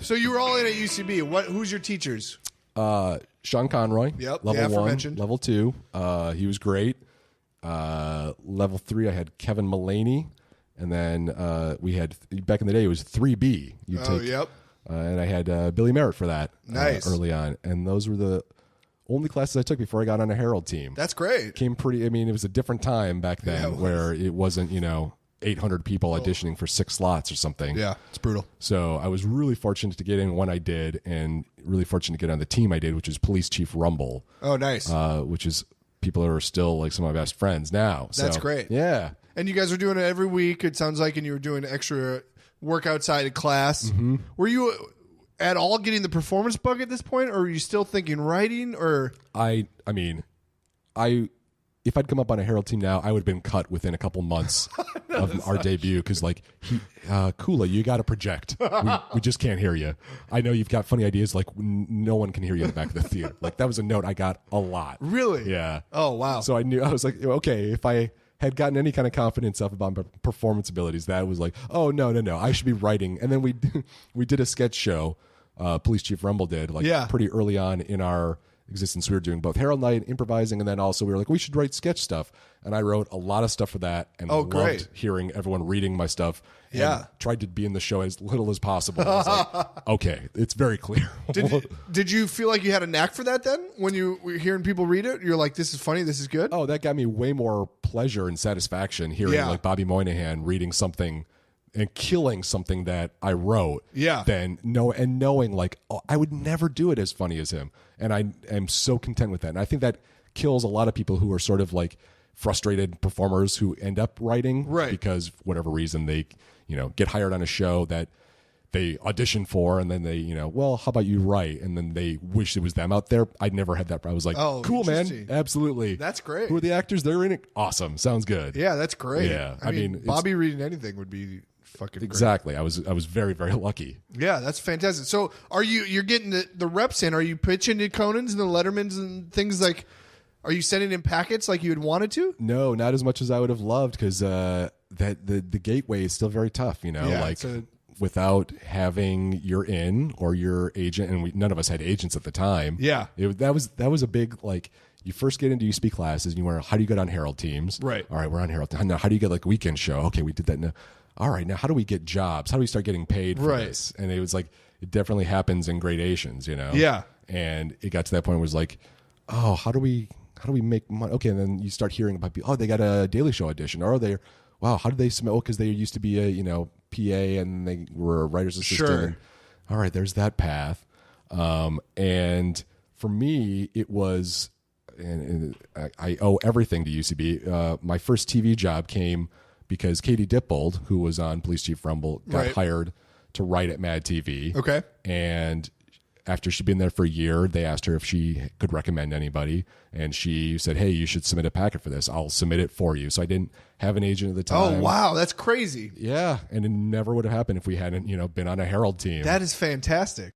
So you were all in at UCB. Who's your teachers? Sean Conroy. Yep. Level 1. Aforementioned. Level 2. He was great. Level 3, I had Kevin Mullaney. And then we had, back in the day, it was 3B. Yep. And I had Billy Merritt for that early on. And those were the only classes I took before I got on a Herald team. That's great. It was a different time back then where it wasn't, 800 people auditioning for 6 slots or something. Yeah, it's brutal. So I was really fortunate to get in when I did, and really fortunate to get on the team I did, which is Police Chief Rumble. Oh, nice. Which is people who are still like some of my best friends now. That's great. Yeah. And you guys are doing it every week, it sounds like, and you were doing extra work outside of class. Mm-hmm. Were you at all getting the performance bug at this point, or are you still thinking writing? Or if I'd come up on a Herald team now, I would have been cut within a couple months of our debut because, Kula, you got to project. We just can't hear you. I know you've got funny ideas. No one can hear you in the back of the theater. That was a note I got a lot. Really? Yeah. Oh, wow. So I was like, okay, if I had gotten any kind of confidence up about my performance abilities, that was like, oh, no, I should be writing. And then we did a sketch show, Police Chief Rumble did, pretty early on in our existence. We were doing both Herald Night, improvising, and then also we were like, we should write sketch stuff. And I wrote a lot of stuff for that, and loved hearing everyone reading my stuff. Yeah. And tried to be in the show as little as possible. I was like, okay, it's very clear. Did you feel like you had a knack for that then? When you were hearing people read it, you're like, this is funny, this is good? Oh, that got me way more pleasure and satisfaction hearing Bobby Moynihan reading something and killing something that I wrote, than knowing I would never do it as funny as him, and I am so content with that. And I think that kills a lot of people who are sort of frustrated performers who end up writing, because for whatever reason they get hired on a show that they audition for, and then they well, how about you write, and then they wish it was them out there. I never had that. I was like, oh, cool, man, absolutely, that's great. Who are the actors? They're in it. Awesome, sounds good. Yeah, that's great. Yeah, I mean Bobby reading anything would be fucking exactly. great. I was very, very lucky. Yeah, that's fantastic. So you're getting the reps in? Are you pitching to Conan's and the Lettermans and things like? Are you sending in packets like you had wanted to? No, not as much as I would have loved, because the gateway is still very tough. Without having your in or your agent, and none of us had agents at the time. Yeah, that was a big You first get into USP classes, and you wonder, how do you get on Herald teams? Right. All right, we're on Herald. Now, how do you get a weekend show? Okay, we did that. Now, all right, now how do we get jobs? How do we start getting paid for this? And it was it definitely happens in gradations, Yeah. And it got to that point where it was oh, how do we make money? Okay, and then you start hearing about people. Oh, they got a Daily Show audition, or wow, how did they submit? Oh, because they used to be a PA and they were a writer's assistant. Sure. And, all right, there's that path. And for me, it was, and I owe everything to UCB. My first TV job came because Katie Dippold, who was on Police Chief Rumble, got hired to write at MadTV. Okay. And after she'd been there for a year, they asked her if she could recommend anybody. And she said, hey, you should submit a packet for this. I'll submit it for you. So I didn't have an agent at the time. Oh, wow. That's crazy. Yeah. And it never would have happened if we hadn't, been on a Herald team. That is fantastic.